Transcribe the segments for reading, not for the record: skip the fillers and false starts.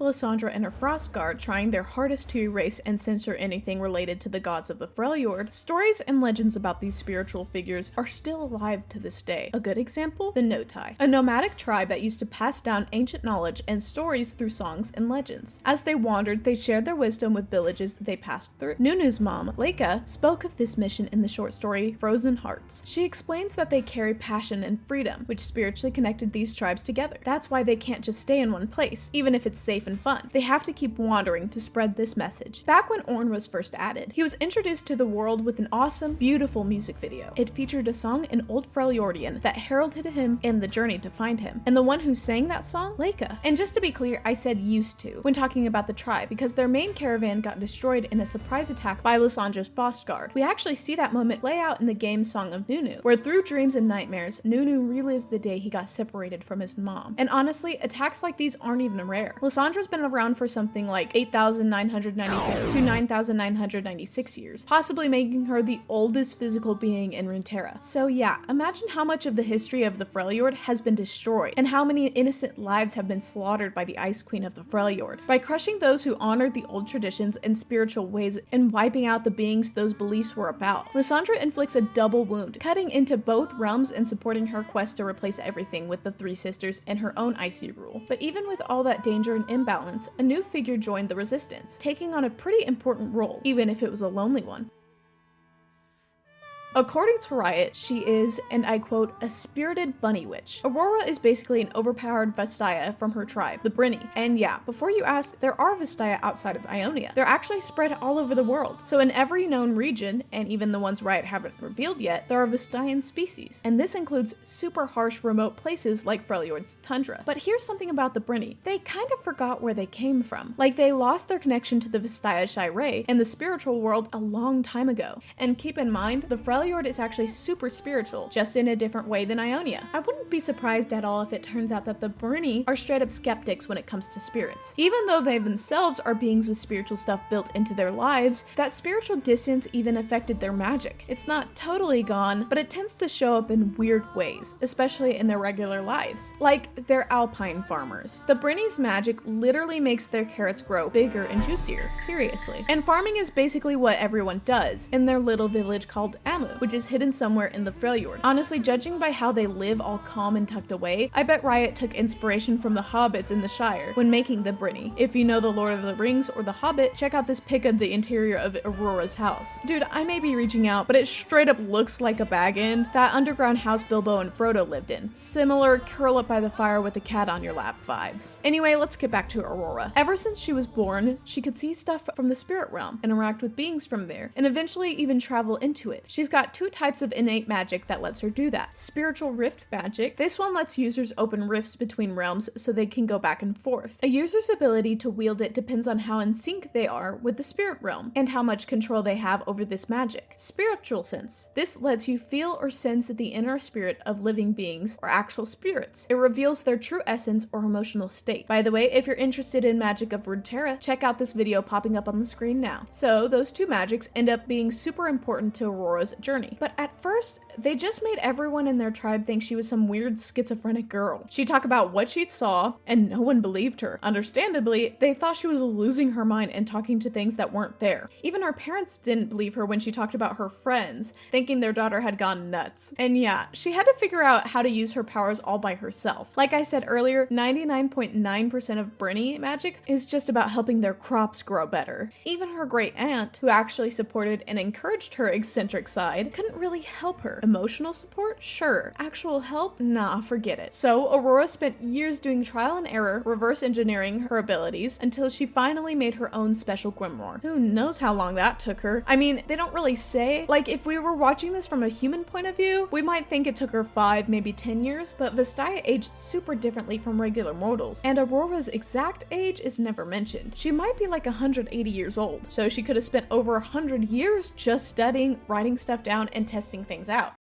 Lysandra and her Frost Guard trying their hardest to erase and censor anything related to the gods of the Freljord, stories and legends about these spiritual figures are still alive to this day. A good example? The Notai, a nomadic tribe that used to pass down ancient knowledge and stories through songs and legends. As they wandered, they shared their wisdom with villages that they passed through. Nunu's mom, Leica, spoke of this mission in the short story Frozen Hearts. She explains that they carry passion and freedom, which spiritually connected these tribes together. That's why they can't just stay in one place, even if it's safe and fun. They have to keep wandering to spread this message. Back when Ornn was first added, he was introduced to the world with an awesome, beautiful music video. It featured a song in Old Freljordian that heralded him in the journey to find him. And the one who sang that song? Leica. And just to be clear, I said used to when talking about the tribe because their main caravan got destroyed in a surprise attack by Lysandra's Frost Guard. We actually see that moment play out in the game Song of Nunu, where through dreams and nightmares, Nunu relives the day he got separated from his mom. And honestly, attacks like these aren't even rare. Lysandra's been around for something like 8,996 to 9,996 years, possibly making her the oldest physical being in Runeterra. So yeah, imagine how much of the history of the Freljord has been destroyed, and how many innocent lives have been slaughtered by the Ice Queen of the Freljord. By crushing those who honored the old traditions and spiritual ways and wiping out the beings those beliefs were about, Lysandra inflicts a double wound, cutting into both realms and supporting her quest to replace everything with the Three Sisters and her own icy rule. But even with all that danger and imbalance, a new figure joined the resistance, taking on a pretty important role, even if it was a lonely one. According to Riot, she is, and I quote, a spirited bunny witch. Aurora is basically an overpowered Vastaya from her tribe, the Brynni. And yeah, before you ask, there are Vastaya outside of Ionia. They're actually spread all over the world. So in every known region, and even the ones Riot haven't revealed yet, there are Vastayan species. And this includes super harsh remote places like Freljord's tundra. But here's something about the Brynni. They kind of forgot where they came from. Like they lost their connection to the Vastaya Shirei and the spiritual world a long time ago. And keep in mind, the Freljord is actually super spiritual, just in a different way than Ionia. I wouldn't be surprised at all if it turns out that the Brynni are straight up skeptics when it comes to spirits. Even though they themselves are beings with spiritual stuff built into their lives, that spiritual distance even affected their magic. It's not totally gone, but it tends to show up in weird ways, especially in their regular lives. Like, they're alpine farmers. The Brynni's magic literally makes their carrots grow bigger and juicier, seriously. And farming is basically what everyone does in their little village called Amu, which is hidden somewhere in the Freljord. Honestly, judging by how they live all calm and tucked away, I bet Riot took inspiration from the hobbits in the Shire when making the Brynni. If you know the Lord of the Rings or the Hobbit, check out this pic of the interior of Aurora's house. Dude, I may be reaching out, but it straight up looks like a bag end, that underground house Bilbo and Frodo lived in. Similar curl up by the fire with a cat on your lap vibes. Anyway, let's get back to Aurora. Ever since she was born, she could see stuff from the spirit realm, interact with beings from there, and eventually even travel into it. She's got two types of innate magic that lets her do that. Spiritual rift magic. This one lets users open rifts between realms so they can go back and forth. A user's ability to wield it depends on how in sync they are with the spirit realm and how much control they have over this magic. Spiritual sense. This lets you feel or sense the inner spirit of living beings or actual spirits. It reveals their true essence or emotional state. By the way, if you're interested in magic of Runeterra, check out this video popping up on the screen now. So those two magics end up being super important to Aurora's journey. But at first, they just made everyone in their tribe think she was some weird schizophrenic girl. She'd talk about what she'd saw, and no one believed her. Understandably, they thought she was losing her mind and talking to things that weren't there. Even her parents didn't believe her when she talked about her friends, thinking their daughter had gone nuts. And yeah, she had to figure out how to use her powers all by herself. Like I said earlier, 99.9% of Brynni magic is just about helping their crops grow better. Even her great aunt, who actually supported and encouraged her eccentric side, couldn't really help her. Emotional support? Sure. Actual help? Nah, forget it. So Aurora spent years doing trial and error, reverse engineering her abilities, until she finally made her own special grimoire. Who knows how long that took her? I mean, they don't really say. Like, if we were watching this from a human point of view, we might think it took her 5, maybe 10 years, but Vastaya aged super differently from regular mortals, and Aurora's exact age is never mentioned. She might be like 180 years old, so she could have spent over 100 years just studying, writing stuff down, and testing things out.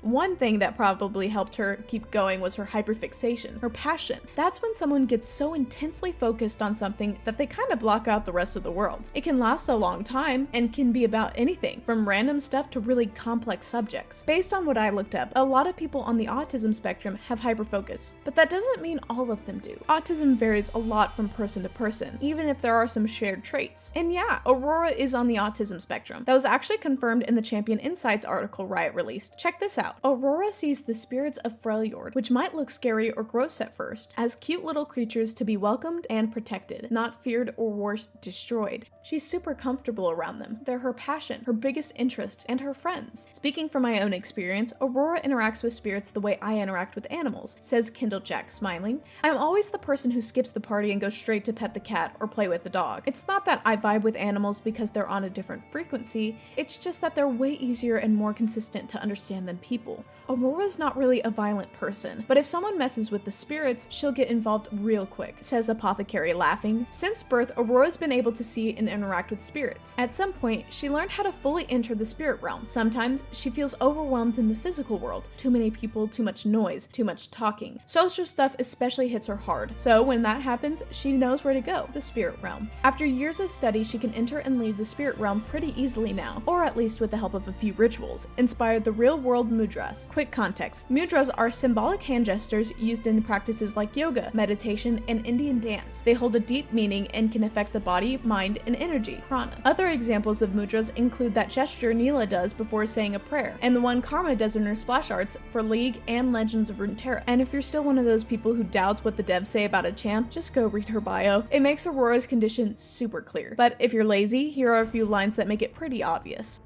One thing that probably helped her keep going was her hyperfixation, her passion. That's when someone gets so intensely focused on something that they kind of block out the rest of the world. It can last a long time and can be about anything, from random stuff to really complex subjects. Based on what I looked up, a lot of people on the autism spectrum have hyperfocus, but that doesn't mean all of them do. Autism varies a lot from person to person, even if there are some shared traits. And yeah, Aurora is on the autism spectrum. That was actually confirmed in the Champion Insights article Riot released. Check this out. Aurora sees the spirits of Freljord, which might look scary or gross at first, as cute little creatures to be welcomed and protected, not feared or worse, destroyed. She's super comfortable around them. They're her passion, her biggest interest, and her friends. Speaking from my own experience, Aurora interacts with spirits the way I interact with animals, says Kindle Jack, smiling. I'm always the person who skips the party and goes straight to pet the cat or play with the dog. It's not that I vibe with animals because they're on a different frequency, it's just that they're way easier and more consistent to understand than people. Aurora's not really a violent person, but if someone messes with the spirits, she'll get involved real quick, says Apothecary, laughing. Since birth, Aurora's been able to see and interact with spirits. At some point, she learned how to fully enter the spirit realm. Sometimes, she feels overwhelmed in the physical world. Too many people, too much noise, too much talking. Social stuff especially hits her hard, so when that happens, she knows where to go, the spirit realm. After years of study, she can enter and leave the spirit realm pretty easily now, or at least with the help of a few rituals, inspired the real-world mudras. Quick context. Mudras are symbolic hand gestures used in practices like yoga, meditation, and Indian dance. They hold a deep meaning and can affect the body, mind, and energy, prana. Other examples of mudras include that gesture Neela does before saying a prayer, and the one Karma does in her splash arts for League and Legends of Runeterra. And if you're still one of those people who doubts what the devs say about a champ, just go read her bio. It makes Aurora's condition super clear. But if you're lazy, here are a few lines that make it pretty obvious.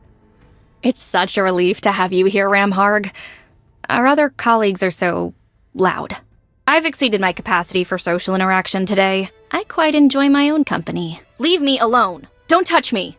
It's such a relief to have you here, Ramharg. Our other colleagues are so loud. I've exceeded my capacity for social interaction today. I quite enjoy my own company. Leave me alone. Don't touch me.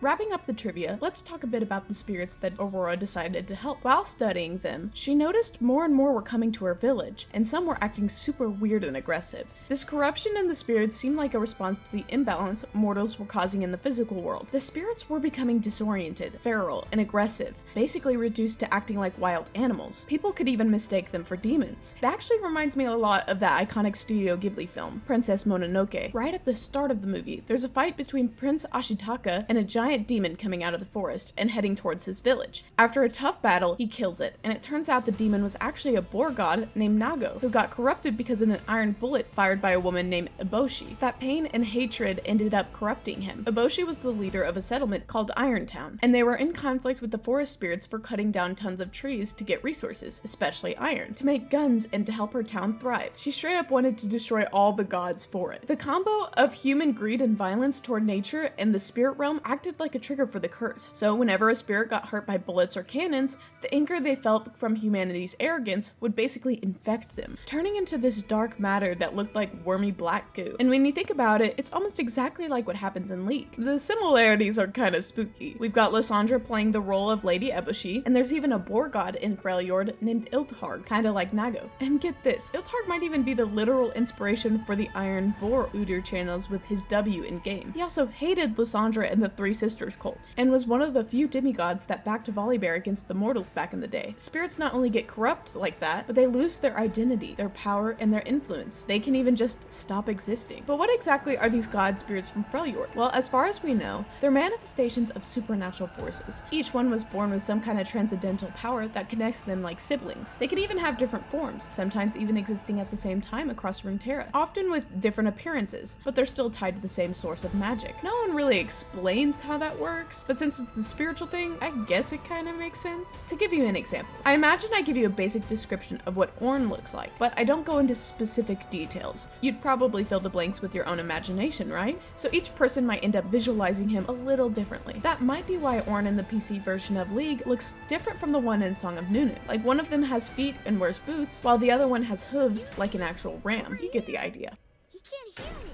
Wrapping up the trivia, let's talk a bit about the spirits that Aurora decided to help. While studying them, she noticed more and more were coming to her village, and some were acting super weird and aggressive. This corruption in the spirits seemed like a response to the imbalance mortals were causing in the physical world. The spirits were becoming disoriented, feral, and aggressive, basically reduced to acting like wild animals. People could even mistake them for demons. It actually reminds me a lot of that iconic Studio Ghibli film, Princess Mononoke. Right at the start of the movie, there's a fight between Prince Ashitaka and a giant demon coming out of the forest and heading towards his village. After a tough battle, he kills it, and it turns out the demon was actually a boar god named Nago, who got corrupted because of an iron bullet fired by a woman named Eboshi. That pain and hatred ended up corrupting him. Eboshi was the leader of a settlement called Irontown, and they were in conflict with the forest spirits for cutting down tons of trees to get resources, especially iron, to make guns and to help her town thrive. She straight up wanted to destroy all the gods for it. The combo of human greed and violence toward nature and the spirit realm acted like a trigger for the curse. So whenever a spirit got hurt by bullets or cannons, the anger they felt from humanity's arrogance would basically infect them, turning into this dark matter that looked like wormy black goo. And when you think about it, it's almost exactly like what happens in League. The similarities are kind of spooky. We've got Lysandra playing the role of Lady Eboshi, and there's even a boar god in Freljord named Iltharg, kind of like Nago. And get this, Iltharg might even be the literal inspiration for the Iron Boar Udyr channels with his W in-game. He also hated Lysandra and the Three Sisters cult, and was one of the few demigods that backed Volibear against the mortals back in the day. Spirits not only get corrupt like that, but they lose their identity, their power, and their influence. They can even just stop existing. But what exactly are these god spirits from Freljord? Well, as far as we know, they're manifestations of supernatural forces. Each one was born with some kind of transcendental power that connects them like siblings. They can even have different forms, sometimes even existing at the same time across Runeterra, often with different appearances, but they're still tied to the same source of magic. No one really explains how that works, but since it's a spiritual thing, I guess it kind of makes sense. To give you an example, I imagine I give you a basic description of what Ornn looks like, but I don't go into specific details. You'd probably fill the blanks with your own imagination, right? So each person might end up visualizing him a little differently. That might be why Ornn in the PC version of League looks different from the one in Song of Nunu. Like, one of them has feet and wears boots, while the other one has hooves like an actual ram. You get the idea. He can't hear me.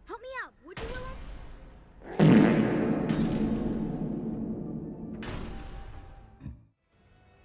Help me out, would you, Willow?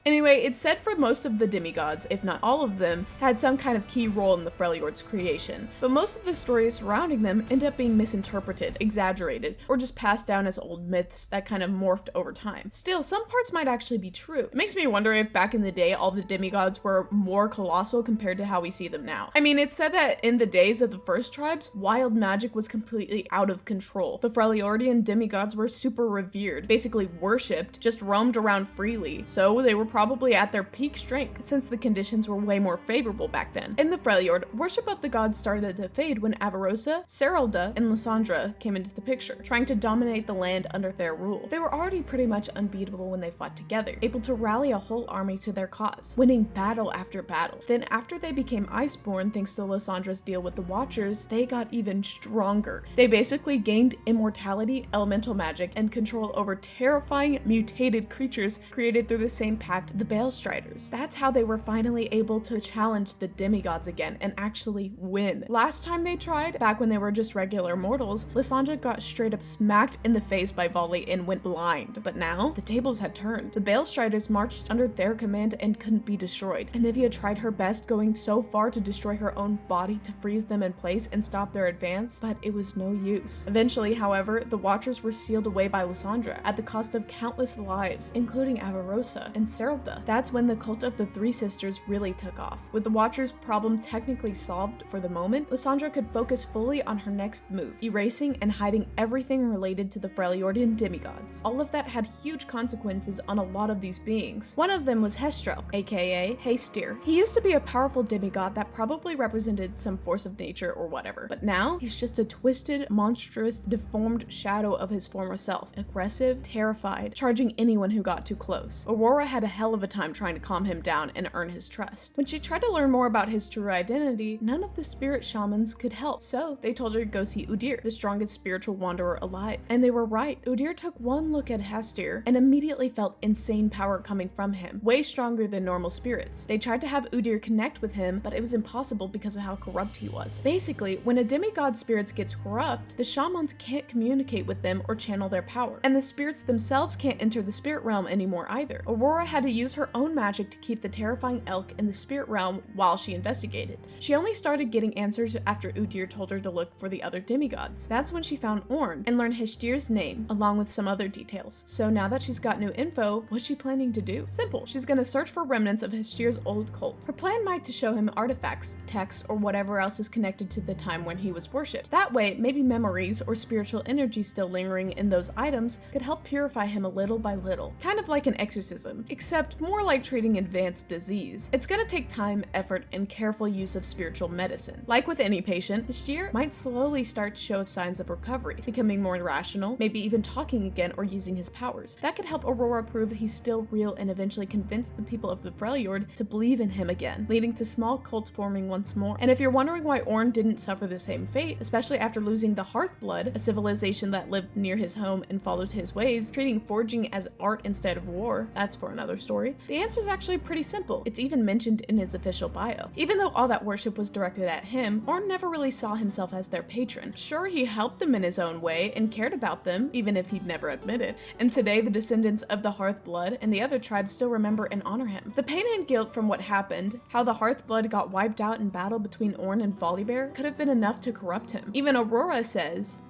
Anyway, it's said for most of the demigods, if not all of them, had some kind of key role in the Freljord's creation, but most of the stories surrounding them end up being misinterpreted, exaggerated, or just passed down as old myths that kind of morphed over time. Still, some parts might actually be true. It makes me wonder if back in the day all the demigods were more colossal compared to how we see them now. I mean, it's said that in the days of the first tribes, wild magic was completely out of control. The Freljordian demigods were super revered, basically worshipped, just roamed around freely, so they were probably at their peak strength since the conditions were way more favorable back then. In the Freljord, worship of the gods started to fade when Avarosa, Seralda, and Lysandra came into the picture, trying to dominate the land under their rule. They were already pretty much unbeatable when they fought together, able to rally a whole army to their cause, winning battle after battle. Then after they became Iceborn, thanks to Lysandra's deal with the Watchers, they got even stronger. They basically gained immortality, elemental magic, and control over terrifying mutated creatures created through the same pact, the Balestriders. That's how they were finally able to challenge the demigods again and actually win. Last time they tried, back when they were just regular mortals, Lysandra got straight up smacked in the face by Volley and went blind. But now, the tables had turned. The Balestriders marched under their command and couldn't be destroyed. Anivia tried her best, going so far to destroy her own body to freeze them in place and stop their advance, but it was no use. Eventually, however, the Watchers were sealed away by Lysandra at the cost of countless lives, including Avarosa and Seralda. That's when the cult of the Three Sisters really took off. With the Watchers' problem technically solved for the moment, Lysandra could focus fully on her next move, erasing and hiding everything related to the Freljordian demigods. All of that had huge consequences on a lot of these beings. One of them was Hestrelk, aka Hastir. He used to be a powerful demigod that probably represented some force of nature or whatever, but now he's just a twisted, monstrous, deformed shadow of his former self, aggressive, terrified, charging anyone who got too close. Aurora had a hell of a time trying to calm him down and earn his trust. When she tried to learn more about his true identity, none of the spirit shamans could help, so they told her to go see Udir, the strongest spiritual wanderer alive. And they were right. Udir took one look at Hastir and immediately felt insane power coming from him, way stronger than normal spirits. They tried to have Udir connect with him, but it was impossible because of how corrupt he was. Basically, when a demigod spirit gets corrupt, the shamans can't communicate with them or channel their power, and the spirits themselves can't enter the spirit realm anymore either. Aurora had to use her own magic to keep the terrifying elk in the spirit realm while she investigated. She only started getting answers after Udir told her to look for the other demigods. That's when she found Orn and learned Hastir's name, along with some other details. So now that she's got new info, what's she planning to do? Simple. She's gonna search for remnants of Hastir's old cult. Her plan might to show him artifacts, texts, or whatever else is connected to the time when he was worshipped. That way, maybe memories or spiritual energy still lingering in those items could help purify him a little by little. Kind of like an exorcism, except more like treating advanced disease. It's gonna take time, effort, and careful use of spiritual medicine. Like with any patient, Hastir might slowly start to show signs of recovery, becoming more rational, maybe even talking again or using his powers. That could help Aurora prove he's still real and eventually convince the people of the Freljord to believe in him again, leading to small cults forming once more. And if you're wondering why Orn didn't suffer the same fate, especially after losing the Hearthblood, a civilization that lived near his home and followed his ways, treating forging as art instead of war, that's for another story, the answer is actually pretty simple. It's even mentioned in his official bio. Even though all that worship was directed at him, Orn never really saw himself as their patron. Sure, he helped them in his own way and cared about them, even if he'd never admit it, and today the descendants of the Hearthblood and the other tribes still remember and honor him. The pain and guilt from what happened, how the Hearthblood got wiped out in battle between Orn and Volibear, could have been enough to corrupt him. Even Aurora says,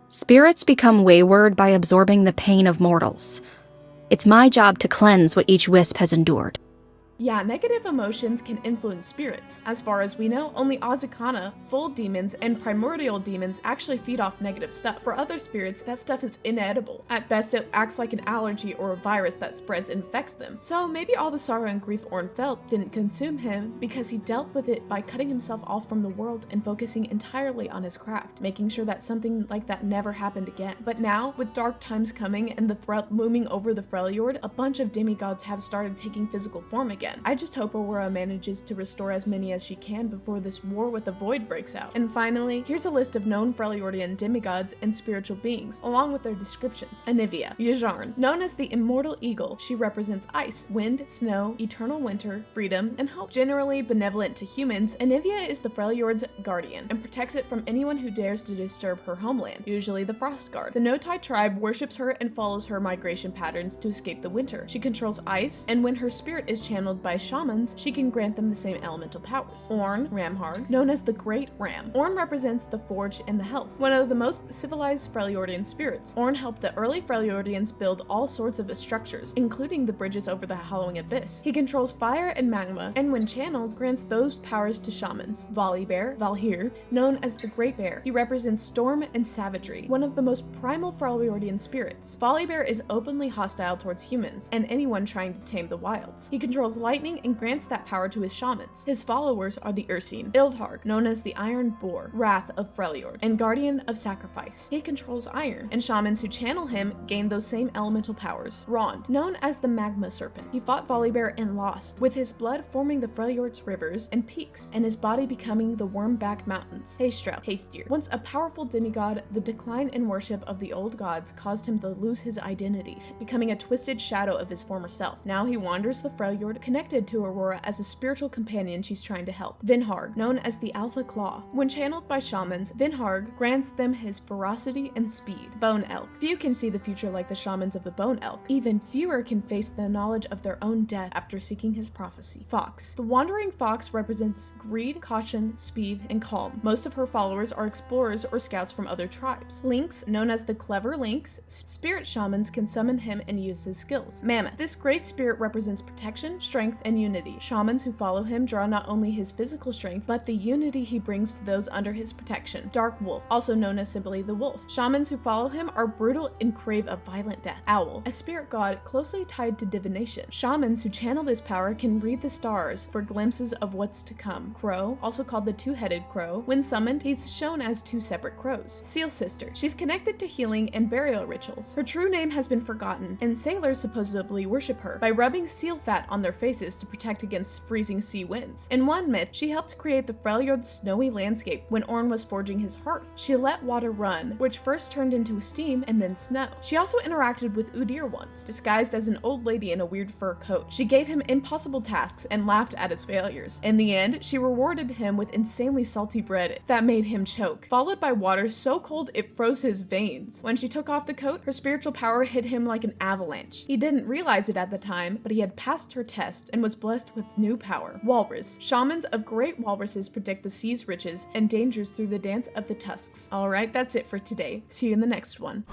Spirits become wayward by absorbing the pain of mortals. It's my job to cleanse what each wisp has endured. yeah, negative emotions can influence spirits. As far as we know, only Azukana, full demons, and primordial demons actually feed off negative stuff. For other spirits, that stuff is inedible. At best, it acts like an allergy or a virus that spreads and infects them. So maybe all the sorrow and grief Orn felt didn't consume him because he dealt with it by cutting himself off from the world and focusing entirely on his craft, making sure that something like that never happened again. But now, with dark times coming and the threat looming over the Freljord, a bunch of demigods have started taking physical form again. again. I just hope Aurora manages to restore as many as she can before this war with the Void breaks out. And finally, here's a list of known Freljordian demigods and spiritual beings, along with their descriptions. Anivia, Yajarn. Known as the Immortal Eagle, she represents ice, wind, snow, eternal winter, freedom, and hope. Generally benevolent to humans, Anivia is the Freljord's guardian and protects it from anyone who dares to disturb her homeland, usually the Frost Guard. The Notai tribe worships her and follows her migration patterns to escape the winter. She controls ice, and when her spirit is channeled by shamans, she can grant them the same elemental powers. Orn, Ramharg, known as the Great Ram. Orn represents the forge and the health, one of the most civilized Freljordian spirits. Orn helped the early Freljordians build all sorts of structures, including the bridges over the Hallowing Abyss. He controls fire and magma, and when channeled, grants those powers to shamans. Volibear, Valhir, known as the Great Bear. He represents storm and savagery, one of the most primal Freljordian spirits. Volibear is openly hostile towards humans and anyone trying to tame the wilds. He controls lightning and grants that power to his shamans. His followers are the Ursine. Ildharg, known as the Iron Boar, Wrath of Freljord, and Guardian of Sacrifice. He controls iron, and shamans who channel him gain those same elemental powers. Rond, known as the Magma Serpent. He fought Volibear and lost, with his blood forming the Freljord's rivers and peaks, and his body becoming the Wormback Mountains. Hastrel, Hastir. Once a powerful demigod, the decline in worship of the old gods caused him to lose his identity, becoming a twisted shadow of his former self. Now he wanders the Freljord, connected to Aurora as a spiritual companion she's trying to help. Vinharg, known as the Alpha Claw. When channeled by shamans, Vinharg grants them his ferocity and speed. Bone Elk. Few can see the future like the shamans of the Bone Elk. Even fewer can face the knowledge of their own death after seeking his prophecy. Fox. The Wandering Fox represents greed, caution, speed, and calm. Most of her followers are explorers or scouts from other tribes. Lynx, known as the Clever Lynx, spirit shamans can summon him and use his skills. Mammoth. This great spirit represents protection, strength, and unity. Shamans who follow him draw not only his physical strength, but the unity he brings to those under his protection. Dark Wolf, also known as simply the Wolf. Shamans who follow him are brutal and crave a violent death. Owl, a spirit god closely tied to divination. Shamans who channel this power can read the stars for glimpses of what's to come. Crow, also called the Two-Headed Crow. When summoned, he's shown as two separate crows. Seal Sister. She's connected to healing and burial rituals. Her true name has been forgotten, and sailors supposedly worship her by rubbing seal fat on their faces to protect against freezing sea winds. In one myth, she helped create the Freljord's snowy landscape when Orn was forging his hearth. She let water run, which first turned into steam and then snow. She also interacted with Udir once, disguised as an old lady in a weird fur coat. She gave him impossible tasks and laughed at his failures. In the end, she rewarded him with insanely salty bread that made him choke, followed by water so cold it froze his veins. When she took off the coat, her spiritual power hit him like an avalanche. He didn't realize it at the time, but he had passed her test and was blessed with new power. Walrus. Shamans of great walruses predict the sea's riches and dangers through the dance of the tusks. Alright, that's it for today. See you in the next one.